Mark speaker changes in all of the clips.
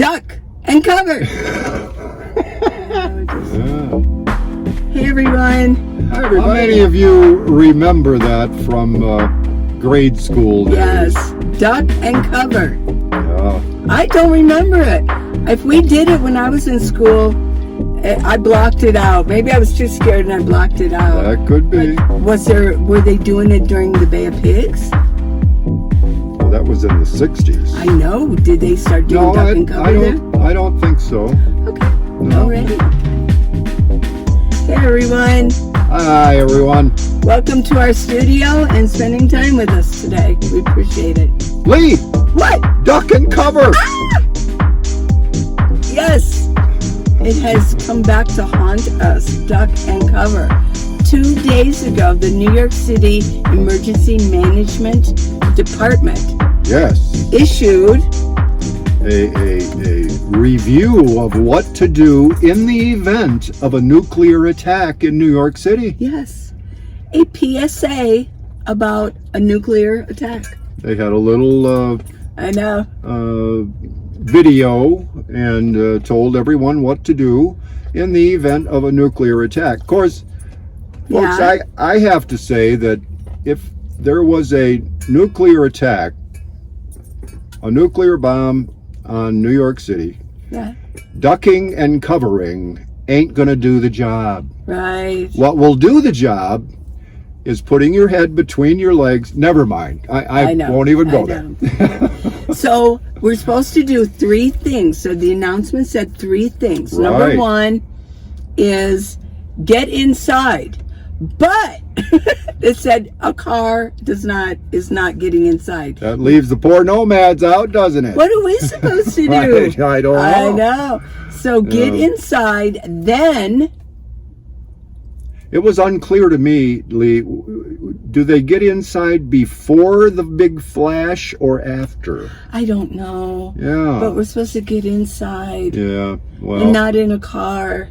Speaker 1: duck, and cover. Hey, everyone.
Speaker 2: Hi, everybody. How many of you remember that from grade school days?
Speaker 1: Yes, duck and cover.
Speaker 2: Yeah.
Speaker 1: I don't remember it. If we did it when I was in school, I blocked it out. Maybe I was too scared and I blocked it out.
Speaker 2: That could be.
Speaker 1: Were they doing it during the Bay of Pigs?
Speaker 2: Well, that was in the 60s.
Speaker 1: I know. Did they start doing duck and cover then?
Speaker 2: I don't think so.
Speaker 1: Okay.
Speaker 2: No.
Speaker 1: Alrighty. Hey, everyone.
Speaker 2: Hi, everyone.
Speaker 1: Welcome to our studio and spending time with us today. We appreciate it.
Speaker 2: Lee!
Speaker 1: What?
Speaker 2: Duck and cover!
Speaker 1: Ah! Yes. It has come back to haunt us, duck and cover. 2 days ago, the New York City Emergency Management Department issued
Speaker 2: a review of what to do in the event of a nuclear attack in New York City.
Speaker 1: Yes, a PSA about a nuclear attack.
Speaker 2: They had a little video and told everyone what to do in the event of a nuclear attack. Of course, folks, I have to say that if there was a nuclear attack, a nuclear bomb on New York City, ducking and covering ain't gonna do the job.
Speaker 1: Right.
Speaker 2: What will do the job is putting your head between your legs. Never mind. I won't even go there.
Speaker 1: So we're supposed to do 3 things. So the announcement said 3 things.
Speaker 2: Right.
Speaker 1: Number 1 is get inside. But it said a car is not getting inside.
Speaker 2: That leaves the poor nomads out, doesn't it?
Speaker 1: What are we supposed to do?
Speaker 2: I don't know.
Speaker 1: I know. So get inside, then.
Speaker 2: It was unclear to me, Lee. Do they get inside before the big flash or after?
Speaker 1: I don't know.
Speaker 2: Yeah.
Speaker 1: But we're supposed to get inside.
Speaker 2: Yeah. Well.
Speaker 1: And not in a car.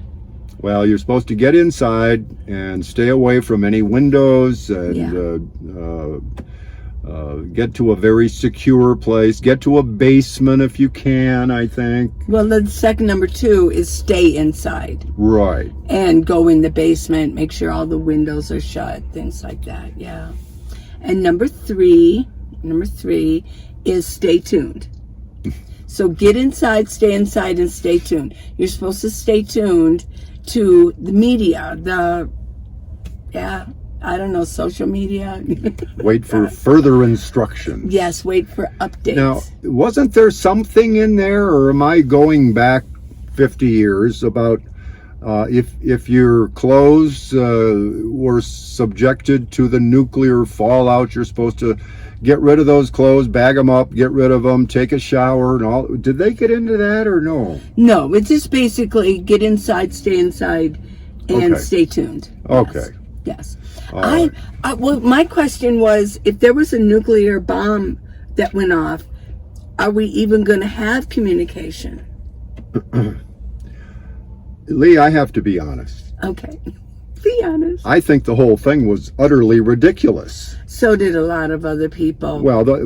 Speaker 2: Well, you're supposed to get inside and stay away from any windows and get to a very secure place. Get to a basement if you can, I think.
Speaker 1: Well, the second number 2 is stay inside.
Speaker 2: Right.
Speaker 1: And go in the basement, make sure all the windows are shut, things like that, yeah. And number 3 is stay tuned. So get inside, and stay tuned. You're supposed to stay tuned to the media, social media.
Speaker 2: Wait for further instructions.
Speaker 1: Yes, wait for updates.
Speaker 2: Now, wasn't there something in there, or am I going back 50 years, about if your clothes were subjected to the nuclear fallout, you're supposed to get rid of those clothes, bag them up, get rid of them, take a shower, and all? Did they get into that or no?
Speaker 1: No, it's just basically get inside, stay inside, and stay tuned.
Speaker 2: Okay.
Speaker 1: Yes. Well, my question was, if there was a nuclear bomb that went off, are we even going to have communication?
Speaker 2: Lee, I have to be honest.
Speaker 1: Okay. Be honest.
Speaker 2: I think the whole thing was utterly ridiculous.
Speaker 1: So did a lot of other people.
Speaker 2: Well, the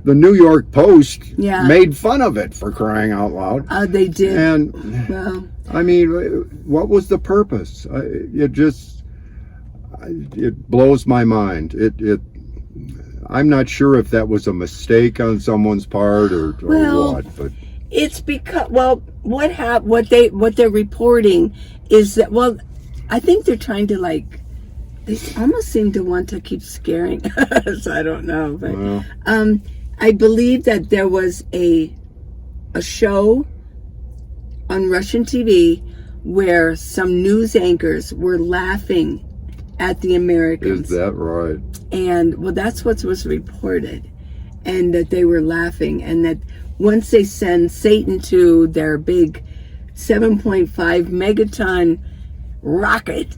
Speaker 2: New York Post made fun of it, for crying out loud.
Speaker 1: They did.
Speaker 2: And, I mean, what was the purpose? It blows my mind. I'm not sure if that was a mistake on someone's part or what, but
Speaker 1: it's because what they're reporting is that I think they're trying to they almost seem to want to keep scaring us. I don't know, but I believe that there was a show on Russian TV where some news anchors were laughing at the Americans.
Speaker 2: Is that right?
Speaker 1: And that's what was reported, and that they were laughing, and that once they send Satan to their big 7.5 megaton rocket,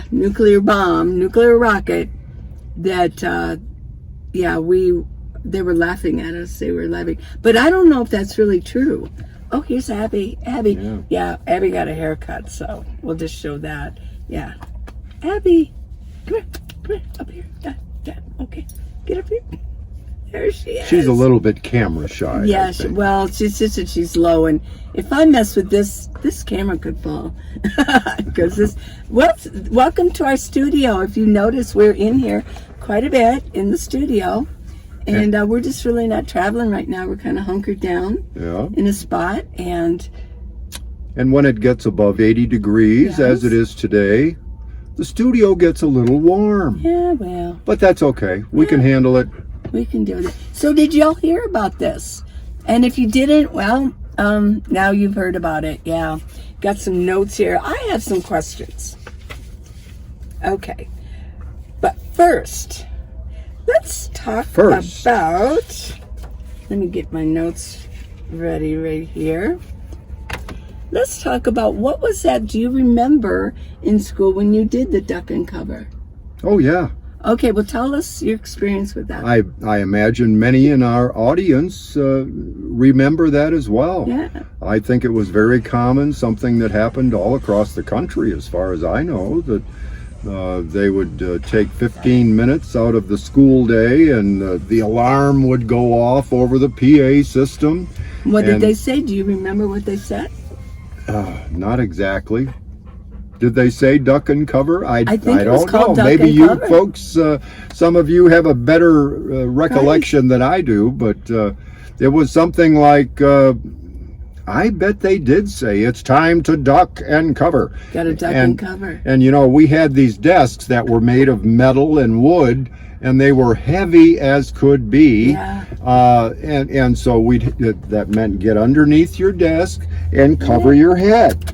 Speaker 1: nuclear rocket, that they were laughing at us. They were laughing, but I don't know if that's really true. Oh, here's Abby. Yeah, Abby got a haircut, so we'll just show that. Yeah, Abby, come here, up here. Yeah, okay, get up here. There she is.
Speaker 2: She's a little bit camera shy.
Speaker 1: Yeah,
Speaker 2: I think.
Speaker 1: well, she's just that she's low, and if I mess with this camera could fall. Because welcome to our studio. If you notice, we're in here quite a bit in the studio, and we're just really not traveling right now. We're kind of hunkered down in a spot, and
Speaker 2: when it gets above 80 degrees, as it is today, the studio gets a little warm.
Speaker 1: Yeah, well.
Speaker 2: But that's okay. We can handle it.
Speaker 1: We can do that. So did y'all hear about this? And if you didn't, well, now you've heard about it. Yeah. Got some notes here. I have some questions. Okay. But first, let's talk about, let me get my notes ready right here. Let's talk about, what was that? Do you remember in school when you did the duck and cover?
Speaker 2: Oh, yeah.
Speaker 1: Okay, well, tell us your experience with that.
Speaker 2: I imagine many in our audience remember that as well.
Speaker 1: Yeah.
Speaker 2: I think it was very common, something that happened all across the country, as far as I know, that they would take 15 minutes out of the school day, and the alarm would go off over the PA system.
Speaker 1: What did they say? Do you remember what they said?
Speaker 2: Not exactly. Did they say duck and cover? I
Speaker 1: think
Speaker 2: I
Speaker 1: it was
Speaker 2: don't
Speaker 1: called
Speaker 2: know.
Speaker 1: duck
Speaker 2: Maybe
Speaker 1: and
Speaker 2: you
Speaker 1: cover.
Speaker 2: folks, some of you have a better recollection than I do, but it was something like, I bet they did say it's time to duck and cover.
Speaker 1: Got to duck and cover.
Speaker 2: And you know, we had these desks that were made of metal and wood, and they were heavy as could be.
Speaker 1: Yeah.
Speaker 2: And so that meant get underneath your desk and cover your head.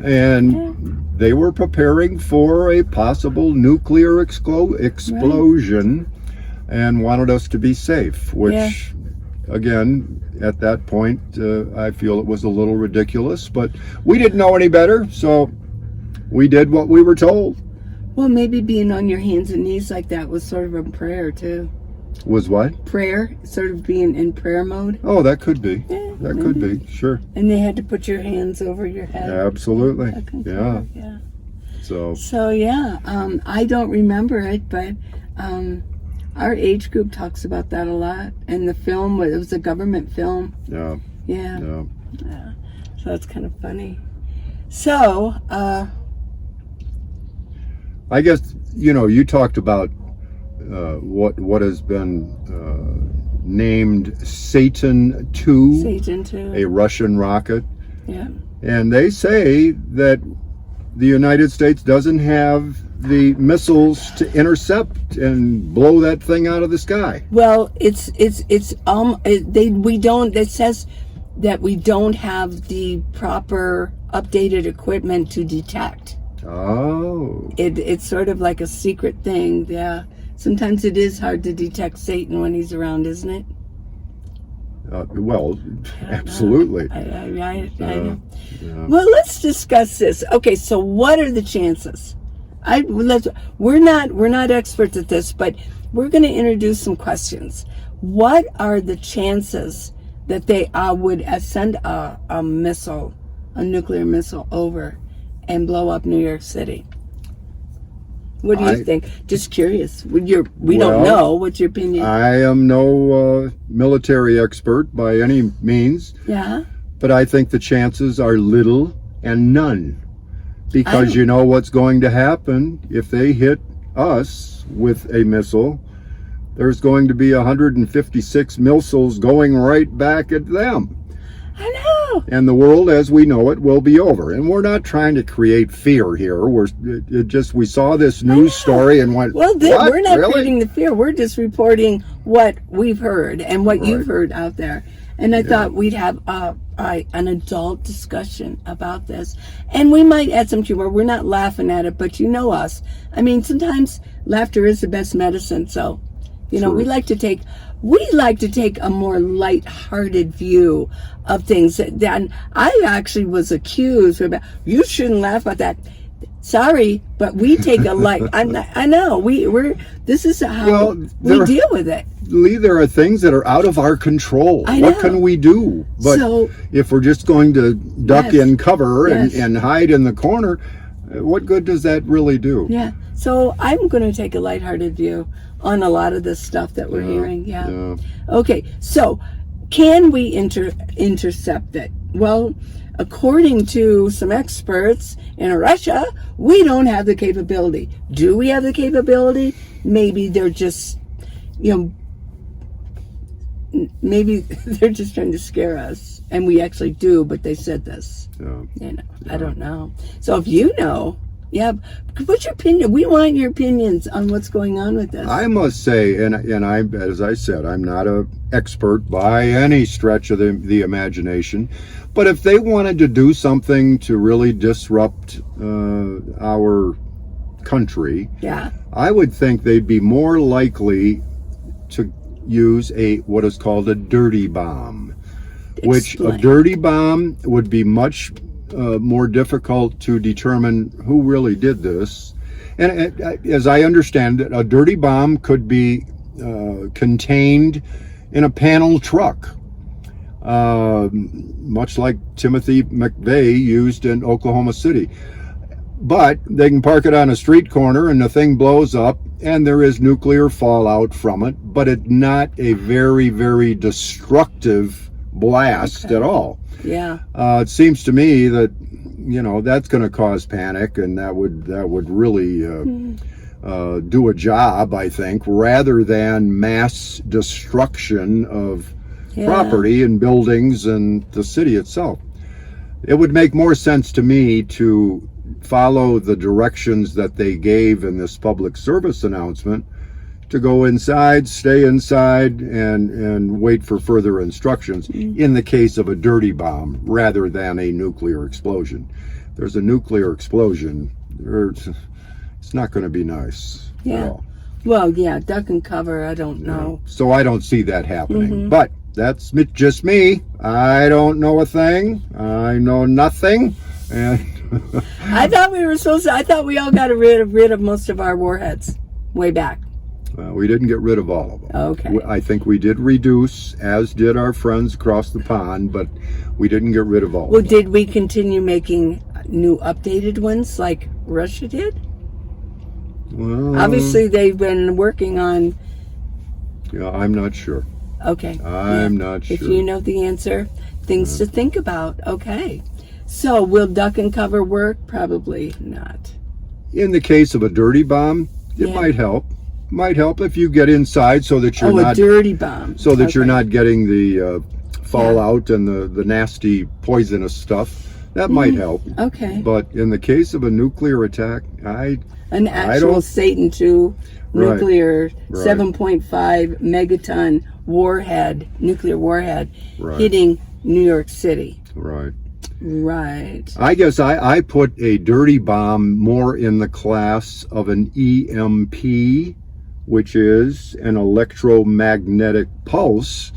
Speaker 2: And they were preparing for a possible nuclear explosion and wanted us to be safe, which, again, at that point, I feel it was a little ridiculous, but we didn't know any better, so we did what we were told.
Speaker 1: Well, maybe being on your hands and knees like that was sort of a prayer, too.
Speaker 2: Was what?
Speaker 1: Prayer, sort of being in prayer mode.
Speaker 2: Oh, that could be.
Speaker 1: Yeah,
Speaker 2: that could be, sure.
Speaker 1: And they had to put your hands over your head.
Speaker 2: Absolutely.
Speaker 1: Yeah. So yeah, I don't remember it, but our age group talks about that a lot. And the film, it was a government film.
Speaker 2: Yeah.
Speaker 1: So it's kind of funny. So,
Speaker 2: I guess, you talked about what has been named Satan II.
Speaker 1: Satan II.
Speaker 2: A Russian rocket.
Speaker 1: Yeah.
Speaker 2: And they say that the United States doesn't have the missiles to intercept and blow that thing out of the sky.
Speaker 1: Well, it says that we don't have the proper updated equipment to detect.
Speaker 2: Oh.
Speaker 1: It's sort of like a secret thing. Yeah. Sometimes it is hard to detect Satan when he's around, isn't it?
Speaker 2: Well, absolutely.
Speaker 1: I know. Well, let's discuss this. Okay, so what are the chances? We're not experts at this, but we're going to introduce some questions. What are the chances that they would send a missile, a nuclear missile, over and blow up New York City? What do you think? Just curious. We don't know. What's your opinion?
Speaker 2: I am no military expert by any means.
Speaker 1: Yeah.
Speaker 2: But I think the chances are little and none. Because you know what's going to happen if they hit us with a missile. There's going to be 156 missiles going right back at them.
Speaker 1: I know.
Speaker 2: And the world as we know it will be over. And we're not trying to create fear here. We saw this news story and went,
Speaker 1: well,
Speaker 2: what?
Speaker 1: We're not
Speaker 2: Really?
Speaker 1: creating the fear. We're just reporting what we've heard and what you've heard out there. And I thought we'd have an adult discussion about this. And we might add some humor. We're not laughing at it, but you know us. I mean, sometimes laughter is the best medicine. So, we like to take a more light-hearted view of things. Then I actually was accused about, you shouldn't laugh about that. Sorry, but we take a light. I know this is how we deal with it.
Speaker 2: Lee, there are things that are out of our control.
Speaker 1: I know.
Speaker 2: What can we do? But if we're just going to duck in cover and hide in the corner, What good does that really do?
Speaker 1: Yeah. So I'm going to take a lighthearted view on a lot of this stuff that we're hearing. Yeah. Okay. So can we intercept it? Well, according to some experts in Russia, we don't have the capability. Do we have the capability? Maybe they're just, maybe they're just trying to scare us. And we actually do, but they said this. I don't know. So if you know, what's your opinion? We want your opinions on what's going on with this.
Speaker 2: I must say, and I, as I said, I'm not an expert by any stretch of the imagination, but if they wanted to do something to really disrupt our country, I would think they'd be more likely to use what is called a dirty bomb. Which a dirty bomb would be much more difficult to determine who really did this. And as I understand it, a dirty bomb could be contained in a panel truck, much like Timothy McVeigh used in Oklahoma City. But they can park it on a street corner and the thing blows up and there is nuclear fallout from it, but it's not a very, very destructive blast at all. It seems to me that that's going to cause panic, and that would really do a job, I think, rather than mass destruction of property and buildings and the city itself. It would make more sense to me to follow the directions that they gave in this public service announcement, to go inside, stay inside, and wait for further instructions in the case of a dirty bomb rather than a nuclear explosion. If there's a nuclear explosion, it's not going to be nice at all.
Speaker 1: Well, duck and cover, I don't know.
Speaker 2: So I don't see that happening. But that's just me. I don't know a thing. I know nothing. And
Speaker 1: I thought we all got rid of most of our warheads way back.
Speaker 2: We didn't get rid of all of them.
Speaker 1: Okay.
Speaker 2: I think we did reduce, as did our friends across the pond, but we didn't get rid of all of them.
Speaker 1: Well, did we continue making new updated ones like Russia did?
Speaker 2: Well,
Speaker 1: obviously they've been working on...
Speaker 2: I'm not sure.
Speaker 1: Okay.
Speaker 2: I'm not sure.
Speaker 1: If you know the answer, things to think about. Okay. So will duck and cover work? Probably not.
Speaker 2: In the case of a dirty bomb, it might help. Might help if you get inside so that you're not
Speaker 1: a dirty bomb.
Speaker 2: So that you're not getting the fallout and the nasty poisonous stuff. That might help.
Speaker 1: Okay.
Speaker 2: But in the case of a nuclear attack,
Speaker 1: an actual Satan II nuclear 7.5 megaton nuclear warhead hitting New York City. Right.
Speaker 2: I guess I put a dirty bomb more in the class of an EMP, which is an electromagnetic pulse.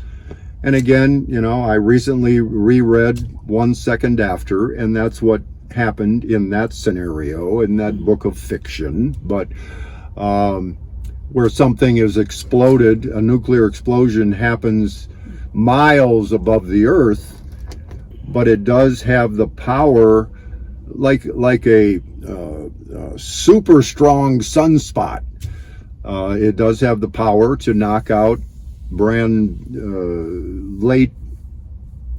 Speaker 2: And again, I recently reread 1 Second After, and that's what happened in that scenario, in that book of fiction. But where something is exploded, a nuclear explosion happens miles above the Earth, but it does have the power, like a super strong sunspot. It does have the power to knock out brand late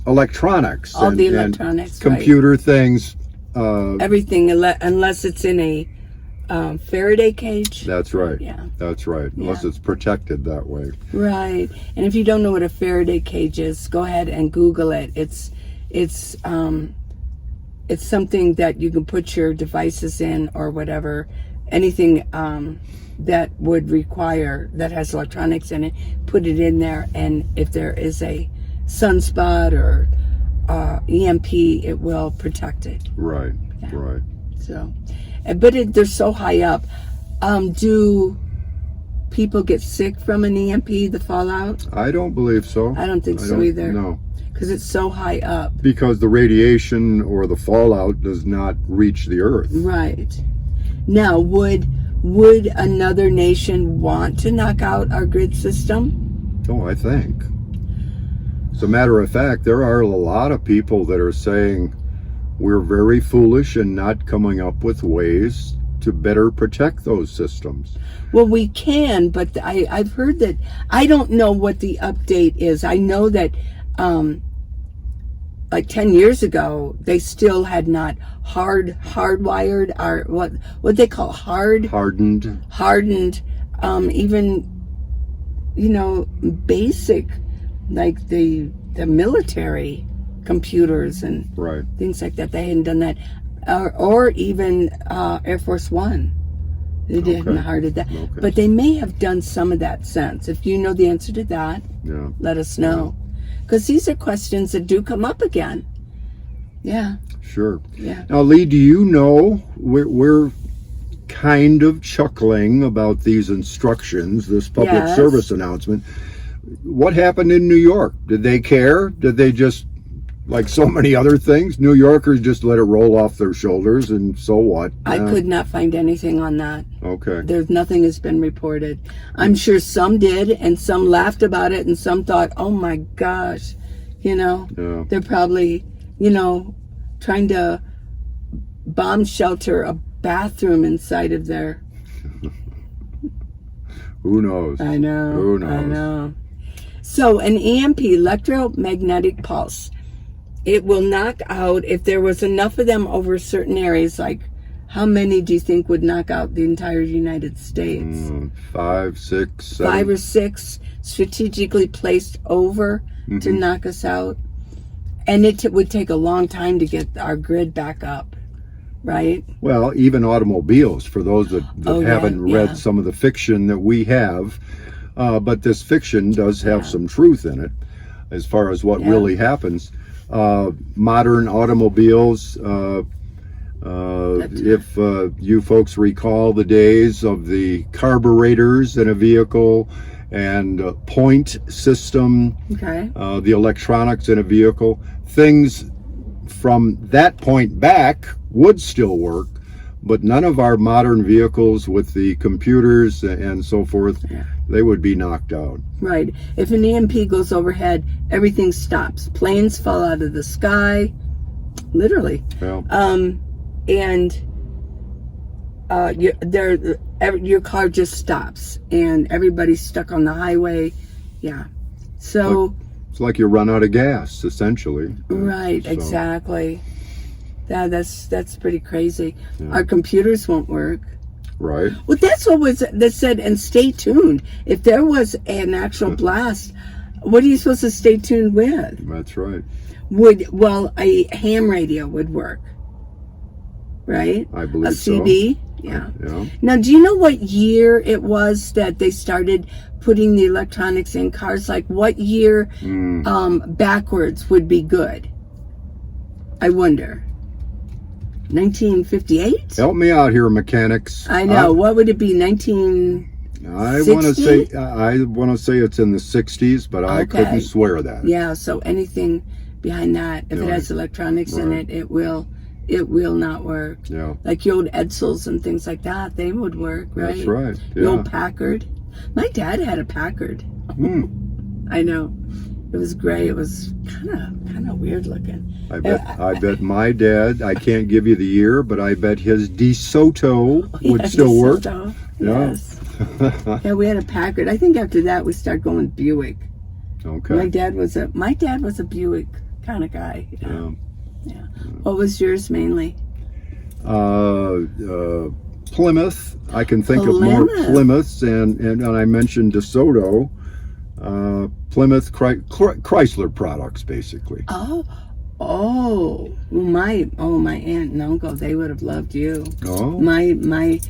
Speaker 2: electronics,
Speaker 1: all the electronics,
Speaker 2: and computer things.
Speaker 1: Everything, unless it's in a Faraday cage.
Speaker 2: That's right. That's right. Unless it's protected that way.
Speaker 1: Right. And if you don't know what a Faraday cage is, go ahead and Google it. It's something that you can put your devices in or whatever, anything that would require, that has electronics in it, put it in there, and if there is a sunspot or EMP, it will protect it.
Speaker 2: Right.
Speaker 1: So, but they're so high up. Do people get sick from an EMP, the fallout?
Speaker 2: I don't believe so.
Speaker 1: I don't think so either.
Speaker 2: No.
Speaker 1: Because it's so high up.
Speaker 2: Because the radiation or the fallout does not reach the Earth.
Speaker 1: Right. Now, would another nation want to knock out our grid system?
Speaker 2: Oh, I think. As a matter of fact, there are a lot of people that are saying, we're very foolish in not coming up with ways to better protect those systems.
Speaker 1: Well, we can, but I've heard that, I don't know what the update is. I know that like 10 years ago, they still had not hardwired, or what they call hardened, even, basic, like the military computers and
Speaker 2: right.
Speaker 1: things like that. They hadn't done that, or even Air Force One. They hadn't hardened that, but they may have done some of that since. If you know the answer to that, let us know, because these are questions that do come up again. Yeah.
Speaker 2: Sure.
Speaker 1: Yeah.
Speaker 2: Now, Lee, do you know, we're kind of chuckling about these instructions, this public service announcement. What happened in New York? Did they care? Did they just, like so many other things, New Yorkers just let it roll off their shoulders, and so what?
Speaker 1: I could not find anything on that.
Speaker 2: Okay.
Speaker 1: Nothing has been reported. I'm sure some did, and some laughed about it, and some thought, oh my gosh, they're probably, trying to bomb shelter a bathroom inside of their...
Speaker 2: Who knows?
Speaker 1: I know.
Speaker 2: Who knows?
Speaker 1: I know. So an EMP, electromagnetic pulse, it will knock out, if there was enough of them over certain areas, like how many do you think would knock out the entire United States?
Speaker 2: 5, 6, 7.
Speaker 1: 5 or 6 strategically placed over to knock us out. And it would take a long time to get our grid back up, right?
Speaker 2: Well, even automobiles, for those that haven't read some of the fiction that we have, but this fiction does have some truth in it as far as what really happens. Modern automobiles, if you folks recall the days of the carburetors in a vehicle and point system, the electronics in a vehicle, things from that point back would still work, but none of our modern vehicles with the computers and so forth, they would be knocked out.
Speaker 1: Right. If an EMP goes overhead, everything stops. Planes fall out of the sky, literally.
Speaker 2: Yeah.
Speaker 1: And your car just stops, and everybody's stuck on the highway. Yeah. So
Speaker 2: it's like you run out of gas, essentially.
Speaker 1: Right. So. Exactly. That's pretty crazy. Yeah. Our computers won't work.
Speaker 2: Right.
Speaker 1: Well, that's what that said. And stay tuned. If there was an actual blast, what are you supposed to stay tuned with?
Speaker 2: That's right.
Speaker 1: A ham radio would work. Right?
Speaker 2: I believe
Speaker 1: a CD.
Speaker 2: So.
Speaker 1: Yeah.
Speaker 2: Yeah.
Speaker 1: Now, do you know what year it was that they started putting the electronics in cars? Like, what year backwards would be good? I wonder. 1958?
Speaker 2: Help me out here, mechanics.
Speaker 1: I know. What would it be? 1960?
Speaker 2: I want to say it's in the 60s, but I couldn't swear that.
Speaker 1: Yeah. So anything behind that, if it has electronics in it, it will not work. Yeah. Like the old Edsels and things like that, they would work, right?
Speaker 2: That's right. Yeah.
Speaker 1: The old Packard. My dad had a Packard. I know. It was gray. It was kind of weird looking.
Speaker 2: I bet my dad, I can't give you the year, but I bet his DeSoto would still work.
Speaker 1: Yes. Yeah, we had a Packard. I think after that we started going Buick.
Speaker 2: Okay.
Speaker 1: My dad was a Buick kind of guy. Yeah. What was yours mainly?
Speaker 2: Plymouth. I can think of more Plymouths, and I mentioned DeSoto. Plymouth Chrysler products, basically.
Speaker 1: Oh, my aunt and uncle, they would have loved you.
Speaker 2: Oh.
Speaker 1: My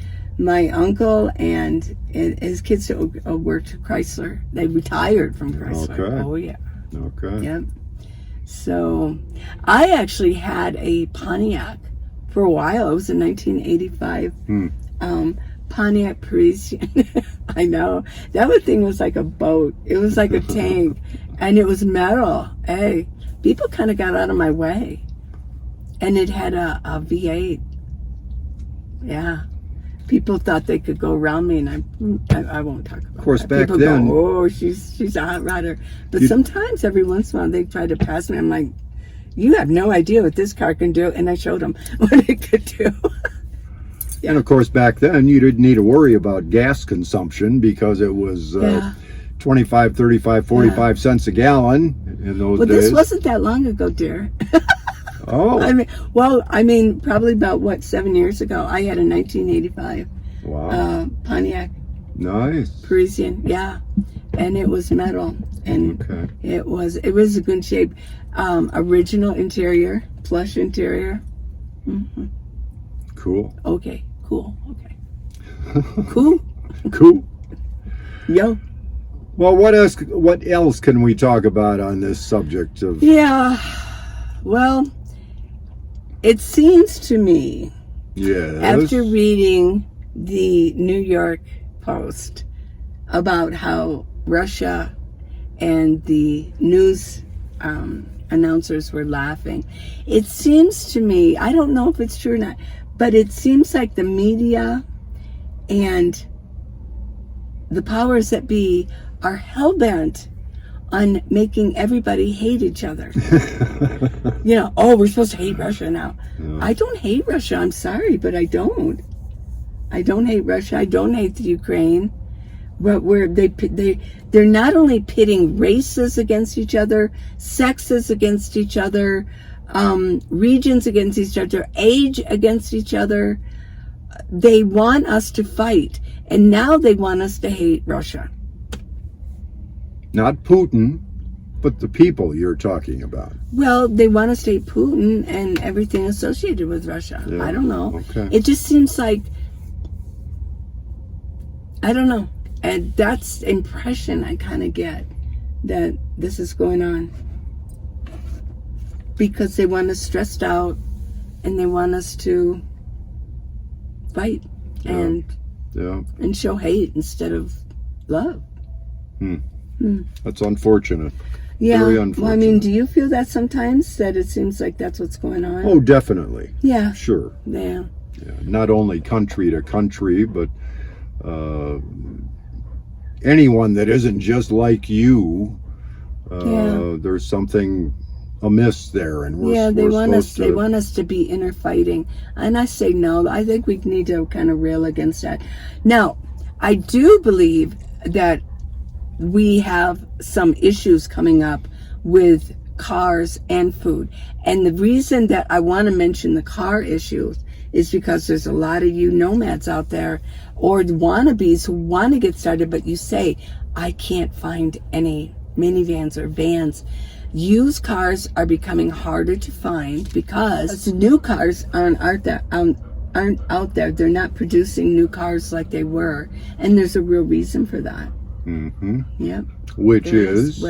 Speaker 1: uncle and his kids worked Chrysler. They retired from Chrysler.
Speaker 2: Okay.
Speaker 1: Oh yeah.
Speaker 2: Okay.
Speaker 1: Yep. So, I actually had a Pontiac for a while. It was a 1985 Pontiac Parisian. I know. That thing was like a boat. It was like a tank. And it was metal. Hey, people kind of got out of my way. And it had a V8. Yeah. People thought they could go around me, and I won't talk about it.
Speaker 2: Of course, back
Speaker 1: people
Speaker 2: then...
Speaker 1: go, oh, she's a hot rodder. But sometimes, every once in a while, they try to pass me. I'm like, you have no idea what this car can do. And I showed him what it could do.
Speaker 2: And of course, back then, you didn't need to worry about gas consumption because it was 25, 35, 45 cents a gallon in those days.
Speaker 1: This wasn't that long ago, dear.
Speaker 2: Oh.
Speaker 1: I mean, probably about, 7 years ago. I had a 1985 Pontiac.
Speaker 2: Nice.
Speaker 1: Parisian, yeah. And it was metal. And it was a good shape. Original interior, plush interior. Mm-hmm.
Speaker 2: Cool.
Speaker 1: Okay, cool. Okay. Cool.
Speaker 2: Cool.
Speaker 1: Yo.
Speaker 2: Well, what else can we talk about on this subject of...
Speaker 1: Yeah. Well, it seems to me, after reading the New York Post about how Russia and the news announcers were laughing, it seems to me, I don't know if it's true or not, but it seems like the media and the powers that be are hell-bent on making everybody hate each other. We're supposed to hate Russia now. Yeah. I don't hate Russia. I'm sorry, but I don't. I don't hate Russia. I don't hate the Ukraine. But they're not only pitting races against each other, sexes against each other, regions against each other, age against each other. They want us to fight, and now they want us to hate Russia.
Speaker 2: Not Putin, but the people you're talking about.
Speaker 1: Well, they want us to hate Putin and everything associated with Russia. Yeah. I don't know. Okay. It just seems like, I don't know. And that's the impression I kind of get, that this is going on. Because they want us stressed out and they want us to fight and show hate instead of love.
Speaker 2: That's unfortunate.
Speaker 1: Yeah.
Speaker 2: Very unfortunate.
Speaker 1: Well, I mean, do you feel that sometimes, that it seems like that's what's going on?
Speaker 2: Oh, definitely.
Speaker 1: Yeah.
Speaker 2: Sure.
Speaker 1: Yeah.
Speaker 2: Not only country to country, but anyone that isn't just like you, there's something amiss there, and
Speaker 1: they want us to be inner fighting, and I say no. I think we need to kind of rail against that. Now, I do believe that we have some issues coming up with cars and food, and the reason that I want to mention the car issues is because there's a lot of you nomads out there, or wannabes, who want to get started, but you say, I can't find any minivans or vans. Used cars are becoming harder to find because new cars aren't out there. They're not producing new cars like they were, and there's a real reason for that.
Speaker 2: Mm-hmm.
Speaker 1: Yep.
Speaker 2: Which is?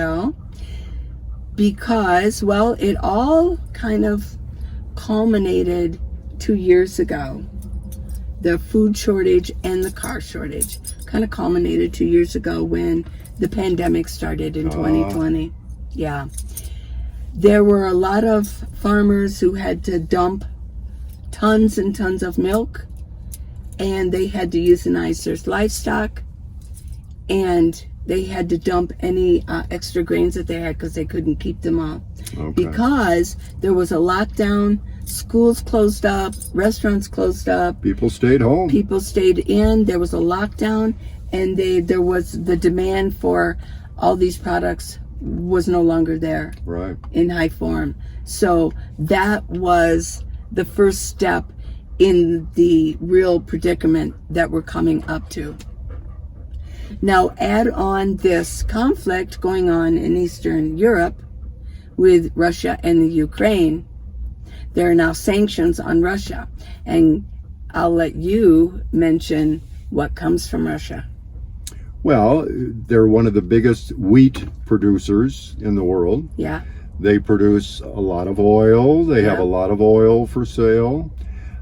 Speaker 1: Because it all kind of culminated 2 years ago. The food shortage and the car shortage kind of culminated 2 years ago when the pandemic started in 2020. Yeah. There were a lot of farmers who had to dump tons and tons of milk, and they had to euthanize their livestock, and they had to dump any extra grains that they had because they couldn't keep them all. Okay. Because there was a lockdown, schools closed up, restaurants closed up.
Speaker 2: People stayed home.
Speaker 1: People stayed in. There was a lockdown, and there was the demand for all these products was no longer there.
Speaker 2: Right. In
Speaker 1: high form. So that was the first step in the real predicament that we're coming up to. Now add on this conflict going on in Eastern Europe with Russia and the Ukraine. There are now sanctions on Russia, and I'll let you mention what comes from Russia.
Speaker 2: Well, they're one of the biggest wheat producers in the world.
Speaker 1: Yeah.
Speaker 2: They produce a lot of oil. They have a lot of oil for sale.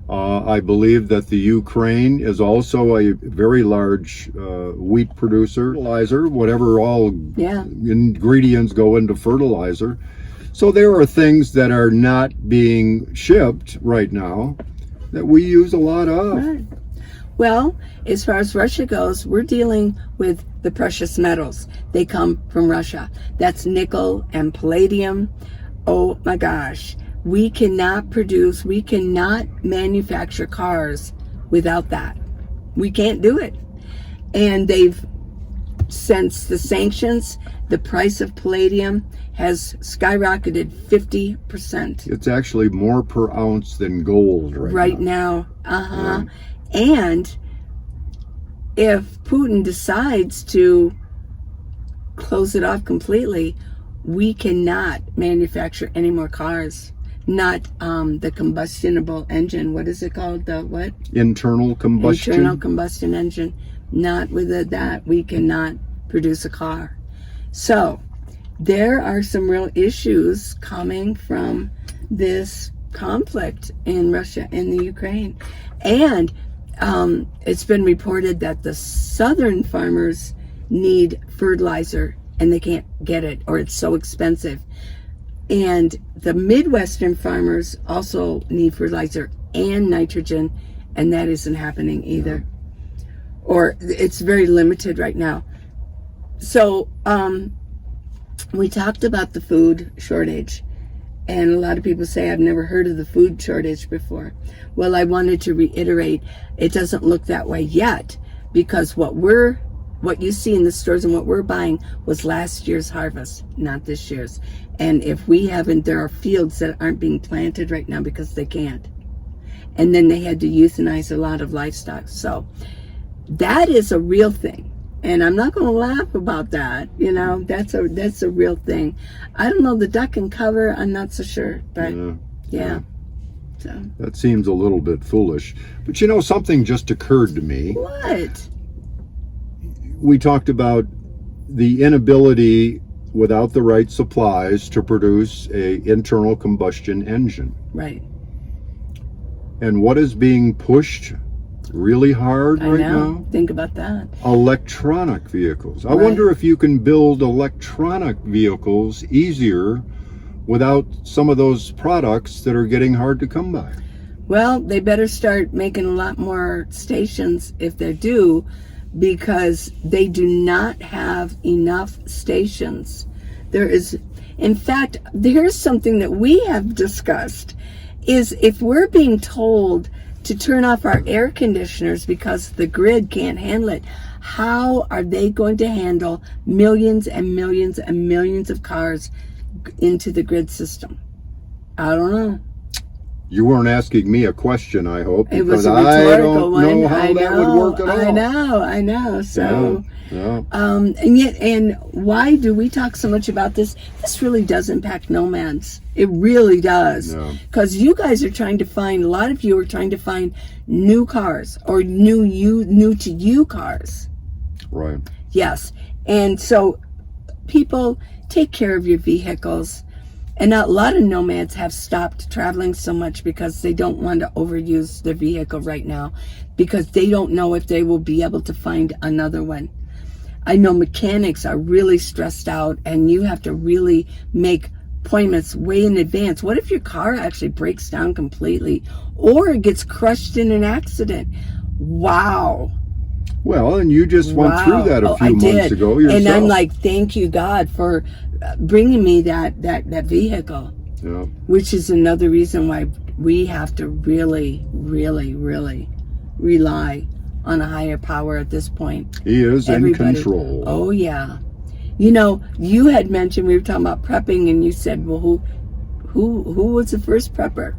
Speaker 2: I believe that the Ukraine is also a very large wheat producer. Fertilizer, whatever all ingredients go into fertilizer. So there are things that are not being shipped right now that we use a lot of.
Speaker 1: Right. Well, as far as Russia goes, we're dealing with the precious metals. They come from Russia. That's nickel and palladium, Oh my gosh. We cannot manufacture cars without that. We can't do it. And since the sanctions, the price of palladium has skyrocketed 50%.
Speaker 2: It's actually more per ounce than gold right
Speaker 1: now. And if Putin decides to close it off completely, we cannot manufacture any more cars. Not the combustible engine. What is it called? The what?
Speaker 2: Internal combustion.
Speaker 1: Internal combustion engine. Not with that. We cannot produce a car. So there are some real issues coming from this conflict in Russia and the Ukraine. And it's been reported that the southern farmers need fertilizer and they can't get it, or it's so expensive. And the Midwestern farmers also need fertilizer and nitrogen, and that isn't happening either. Or it's very limited right now. So we talked about the food shortage, and a lot of people say, I've never heard of the food shortage before. Well, I wanted to reiterate, it doesn't look that way yet, because what you see in the stores and what we're buying was last year's harvest, not this year's. And if we haven't, there are fields that aren't being planted right now because they can't. And then they had to euthanize a lot of livestock. So that is a real thing. And I'm not going to laugh about that. You know, that's a real thing. I don't know, the duck and cover, I'm not so sure. But yeah. So
Speaker 2: that seems a little bit foolish. But you know, something just occurred to me.
Speaker 1: What?
Speaker 2: We talked about the inability without the right supplies to produce a internal combustion engine.
Speaker 1: Right.
Speaker 2: And what is being pushed really hard right now?
Speaker 1: Think about that.
Speaker 2: Electronic vehicles. I wonder if you can build electronic vehicles easier without some of those products that are getting hard to come by.
Speaker 1: Well, they better start making a lot more stations if they do, because they do not have enough stations. In fact, here's something that we have discussed, is if we're being told to turn off our air conditioners because the grid can't handle it, how are they going to handle millions and millions and millions of cars into the grid system? I don't know.
Speaker 2: You weren't asking me a question, I hope,
Speaker 1: it was
Speaker 2: because
Speaker 1: a
Speaker 2: I
Speaker 1: rhetorical
Speaker 2: don't
Speaker 1: one.
Speaker 2: know how that would work at all.
Speaker 1: I know. So,
Speaker 2: yeah.
Speaker 1: and why do we talk so much about this? This really does impact nomads. It really does. Because you guys are trying to find, a lot of you are trying to find new cars or new to you cars.
Speaker 2: Right.
Speaker 1: Yes. And so people, take care of your vehicles. And a lot of nomads have stopped traveling so much because they don't want to overuse their vehicle right now, because they don't know if they will be able to find another one. I know mechanics are really stressed out, and you have to really make appointments way in advance. What if your car actually breaks down completely or it gets crushed in an accident? Wow.
Speaker 2: Well, and you just went through that a few months ago yourself.
Speaker 1: And I'm like, thank you, God, for bringing me that vehicle.
Speaker 2: Yeah.
Speaker 1: Which is another reason why we have to really, really, really rely on a higher power at this point.
Speaker 2: He is in control.
Speaker 1: Oh, yeah. You know, you had mentioned, we were talking about prepping, and you said, well, who was the first prepper?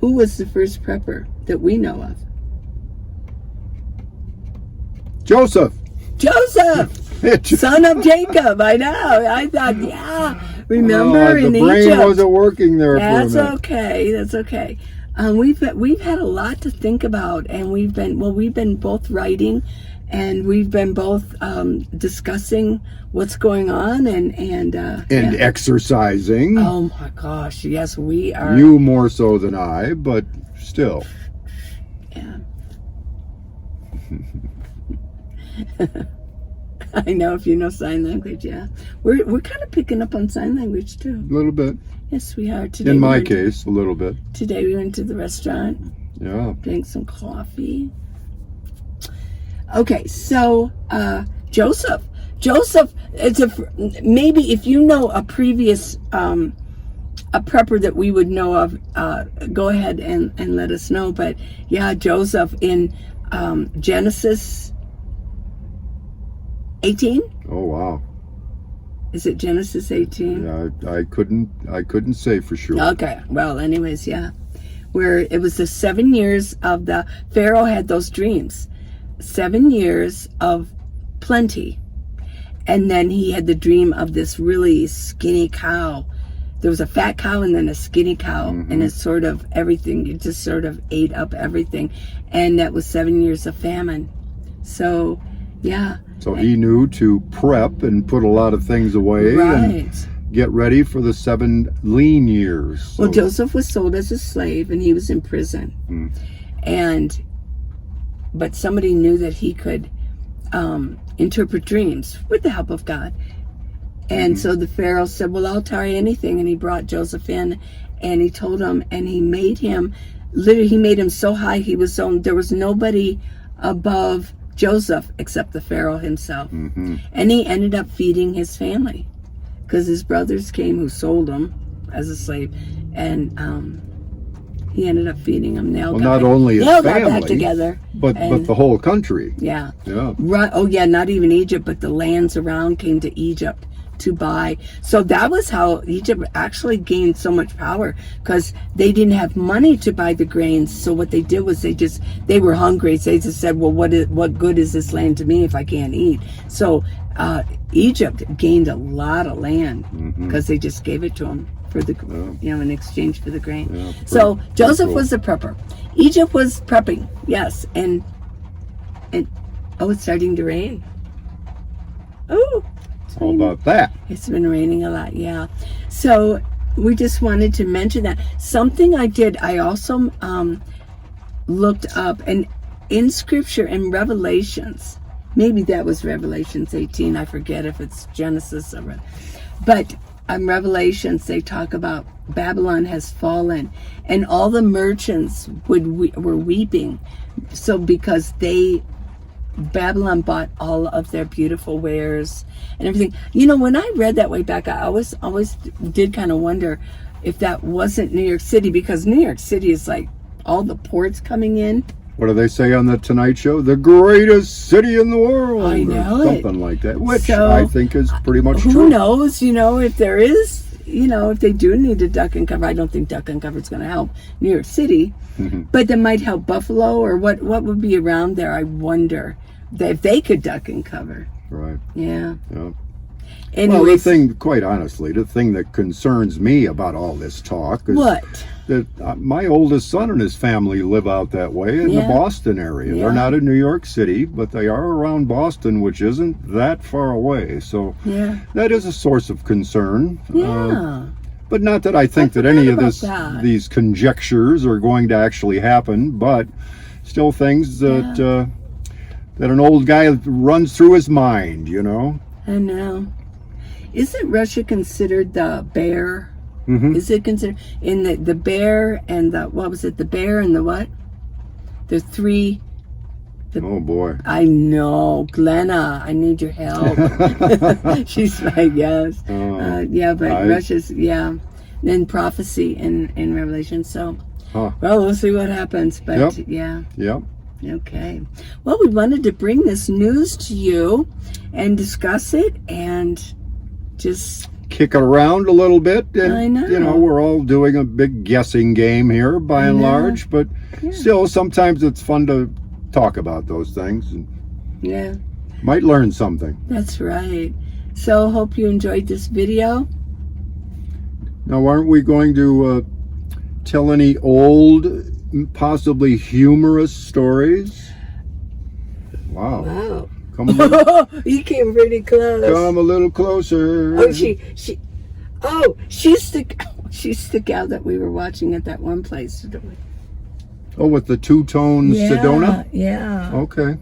Speaker 1: Who was the first prepper that we know of?
Speaker 2: Joseph,
Speaker 1: son of Jacob. I know. I thought, remember in
Speaker 2: the
Speaker 1: Egypt.
Speaker 2: brain wasn't working there for a minute.
Speaker 1: That's okay. We've had a lot to think about, and we've been both writing, and we've been both discussing what's going on and
Speaker 2: exercising.
Speaker 1: Oh my gosh, yes, we are.
Speaker 2: You more so than I, but still.
Speaker 1: Yeah. I know, if you know sign language, yeah. We're kind of picking up on sign language too.
Speaker 2: A little bit.
Speaker 1: Yes, we are. Today,
Speaker 2: in my case, a little bit.
Speaker 1: Today we went to the restaurant.
Speaker 2: Yeah.
Speaker 1: Drank some coffee. Okay, so Joseph. Joseph, maybe if you know a previous a prepper that we would know of, go ahead and let us know. But yeah, Joseph in Genesis 18.
Speaker 2: Oh wow.
Speaker 1: Is it Genesis 18?
Speaker 2: Yeah, I couldn't say for sure.
Speaker 1: Okay. Well, anyways, yeah. Where it was the 7 years of the Pharaoh had those dreams. 7 years of plenty. And then he had the dream of this really skinny cow. There was a fat cow and then a skinny cow, and it's sort of everything. It just sort of ate up everything. And that was 7 years of famine. So, yeah.
Speaker 2: So he knew to prep and put a lot of things away and get ready for the 7 lean years. So.
Speaker 1: Well, Joseph was sold as a slave and he was in prison. But somebody knew that he could interpret dreams with the help of God. And so the Pharaoh said, well, I'll try anything. And he brought Joseph in and he told him, and he made him, literally he made him so high, there was nobody above Joseph except the Pharaoh himself. And he ended up feeding his family because his brothers came who sold him as a slave, and he ended up feeding them.
Speaker 2: Not only his family,
Speaker 1: got back together,
Speaker 2: but the whole country.
Speaker 1: Yeah.
Speaker 2: Yeah.
Speaker 1: Right. Oh yeah, not even Egypt, but the lands around came to Egypt to buy. So that was how Egypt actually gained so much power, because they didn't have money to buy the grains. So what they did was they were hungry. So they just said, well, what good is this land to me if I can't eat? So Egypt gained a lot of land because they just gave it to them for the in exchange for the grain.
Speaker 2: Yeah,
Speaker 1: so Joseph
Speaker 2: cool.
Speaker 1: was the prepper. Egypt was prepping, yes, and it's starting to rain. Oh.
Speaker 2: How about that?
Speaker 1: It's been raining a lot, yeah. So we just wanted to mention that. Something I did, I also looked up, and in Scripture, in Revelations, maybe that was Revelations 18, I forget if it's Genesis or, but in Revelations they talk about Babylon has fallen, and all the merchants were weeping, so because Babylon bought all of their beautiful wares and everything. When I read that way back, I always did kind of wonder if that wasn't New York City, because New York City is like all the ports coming in.
Speaker 2: What do they say on the Tonight Show? The greatest city in the world.
Speaker 1: I know
Speaker 2: or something like that, which I think is pretty much true.
Speaker 1: Who knows, if there is, if they do need to duck and cover. I don't think duck and cover is going to help New York City, but that might help Buffalo, or what would be around there. I wonder if they could duck and cover.
Speaker 2: Right.
Speaker 1: Yeah.
Speaker 2: Yeah.
Speaker 1: Anyways,
Speaker 2: well, quite honestly, the thing that concerns me about all this talk is that my oldest son and his family live out that way in the Boston area. They're not in New York City, but they are around Boston, which isn't that far away. So that is a source of concern.
Speaker 1: Yeah.
Speaker 2: But not that I think that any of these conjectures are going to actually happen, but still things that that an old guy runs through his mind,
Speaker 1: I know. Isn't Russia considered the bear? Is it considered in the bear and the, what was it? The bear and the what? The three.
Speaker 2: Oh boy.
Speaker 1: I know, Glenna. I need your help. She's like, yes. But Russia's then prophecy in Revelation. So, well, we'll see what happens. But
Speaker 2: Yep.
Speaker 1: Okay. Well, we wanted to bring this news to you and discuss it and just
Speaker 2: kick it around a little bit. And,
Speaker 1: I know.
Speaker 2: We're all doing a big guessing game here by and large, but still sometimes it's fun to talk about those things. And might learn something.
Speaker 1: That's right. So hope you enjoyed this video.
Speaker 2: Now, aren't we going to tell any old, possibly humorous stories? Wow. Come on.
Speaker 1: You came pretty close.
Speaker 2: Come a little closer.
Speaker 1: Oh, she's the gal that we were watching at that one place.
Speaker 2: Oh, with the two-tone Sedona?
Speaker 1: Yeah.
Speaker 2: Okay.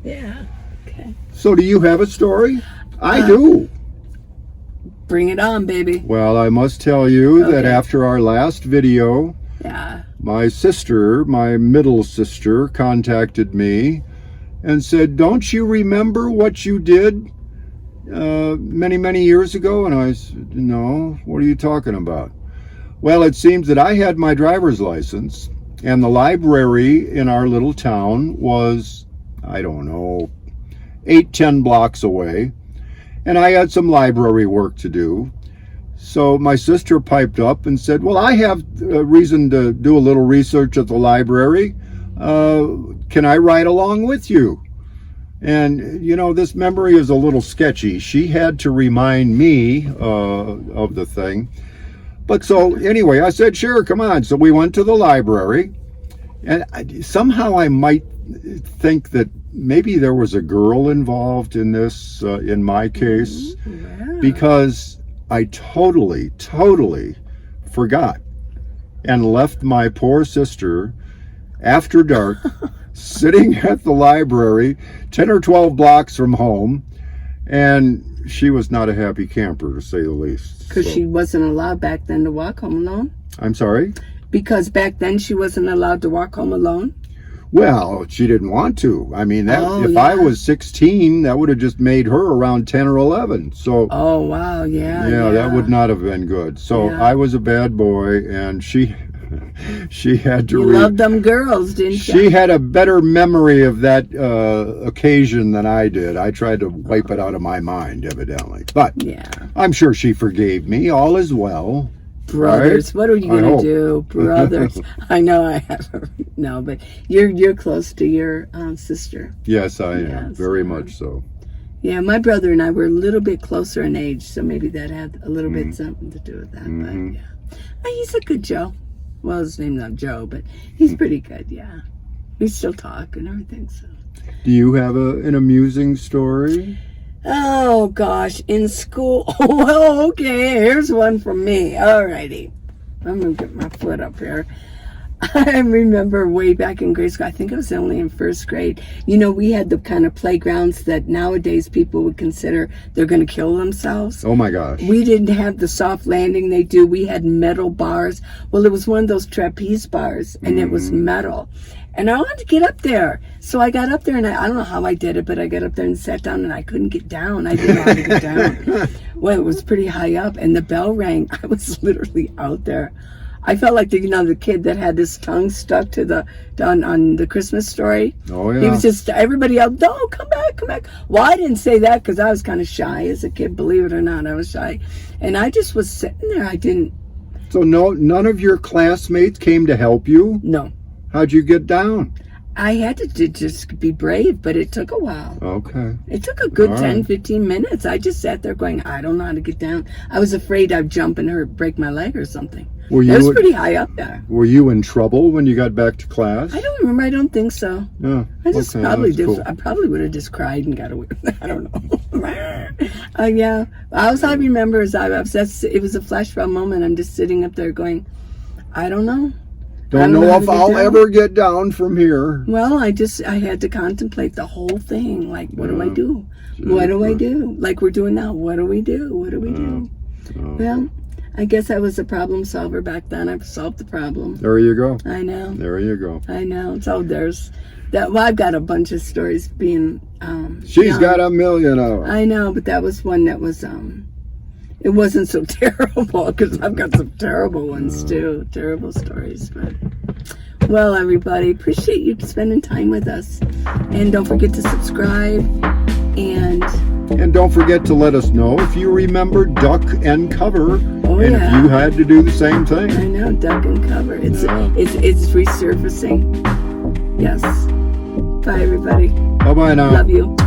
Speaker 1: Yeah. Okay.
Speaker 2: So do you have a story? I do.
Speaker 1: Bring it on, baby.
Speaker 2: Well, I must tell you that after our last video, my middle sister, contacted me and said, don't you remember what you did many years ago? And I said, no, what are you talking about? Well, it seems that I had my driver's license, and the library in our little town was, I don't know, 8-10 blocks away, and I had some library work to do. So my sister piped up and said, well, I have a reason to do a little research at the library. Can I ride along with you? And, you know, this memory is a little sketchy. She had to remind me of the thing. But so anyway, I said, sure, come on. So we went to the library, and somehow I might think that maybe there was a girl involved in this, in my case, because I totally forgot and left my poor sister after dark sitting at the library 10 or 12 blocks from home, and she was not a happy camper, to say the least.
Speaker 1: Because she wasn't allowed back then to walk home alone?
Speaker 2: I'm sorry?
Speaker 1: Because back then she wasn't allowed to walk home alone?
Speaker 2: Well, she didn't want to. I mean, if I was 16, that would have just made her around 10 or 11. So,
Speaker 1: oh, wow, yeah.
Speaker 2: That would not have been good. So I was a bad boy, and she had to.
Speaker 1: You loved them girls, didn't you?
Speaker 2: She had a better memory of that occasion than I did. I tried to wipe it out of my mind, evidently. But I'm sure she forgave me. All is well.
Speaker 1: Brothers,
Speaker 2: right?
Speaker 1: What are you going to do? Brothers. I know I have. No, but you're close to your sister.
Speaker 2: Yes, I am. Very much so.
Speaker 1: Yeah, my brother and I were a little bit closer in age, so maybe that had a little bit something to do with that. But he's a good Joe. Well, his name's not Joe, but he's pretty good, yeah. We still talk and everything, so.
Speaker 2: Do you have an amusing story?
Speaker 1: Oh, gosh, in school. Oh, well, okay, here's one from me. All righty. I'm going to get my foot up here. I remember way back in grade school, I think I was only in first grade, you know, we had the kind of playgrounds that nowadays people would consider they're going to kill themselves.
Speaker 2: Oh my gosh.
Speaker 1: We didn't have the soft landing they do. We had metal bars. Well, it was one of those trapeze bars, and it was metal. And I wanted to get up there. So I got up there, and I don't know how I did it, but I got up there and sat down, and I couldn't get down. I didn't know how to get down. Well, it was pretty high up, and the bell rang. I was literally out there. I felt like the kid that had his tongue stuck to on the Christmas Story.
Speaker 2: Oh yeah.
Speaker 1: He was just, everybody else, no, come back. Well, I didn't say that because I was kind of shy as a kid. Believe it or not, I was shy, and I just was sitting there. I didn't.
Speaker 2: So none of your classmates came to help you?
Speaker 1: No.
Speaker 2: How'd you get down?
Speaker 1: I had to just be brave, but it took a while.
Speaker 2: Okay.
Speaker 1: It took a good 10, 15 minutes. I just sat there going, I don't know how to get down. I was afraid I'd jump and break my leg or something. It was pretty high up there.
Speaker 2: Were you in trouble when you got back to class?
Speaker 1: I don't remember. I don't think so.
Speaker 2: Yeah.
Speaker 1: I just probably did. Cool. I probably would have just cried and got away. I don't know. Yeah. All I remember is it was a flashback moment. I'm just sitting up there going, I don't know.
Speaker 2: Don't know if I'll ever get down from here.
Speaker 1: Well, I had to contemplate the whole thing. Like, what do I do? What do I do? Like we're doing now. What do we do? What do we do? Well, I guess I was a problem solver back then. I've solved the problem.
Speaker 2: There you go.
Speaker 1: I know.
Speaker 2: There you go.
Speaker 1: I know. So there's that. Well, I've got a bunch of stories being.
Speaker 2: She's got a million of them.
Speaker 1: I know, but that was one that was. It wasn't so terrible because I've got some terrible ones too. Terrible stories, but. Well, everybody, appreciate you spending time with us, and don't forget to subscribe and
Speaker 2: don't forget to let us know if you remember duck and cover,
Speaker 1: if
Speaker 2: you had to do the same thing.
Speaker 1: I know, duck and cover. It's resurfacing. Yes. Bye, everybody.
Speaker 2: Bye-bye now.
Speaker 1: Love you.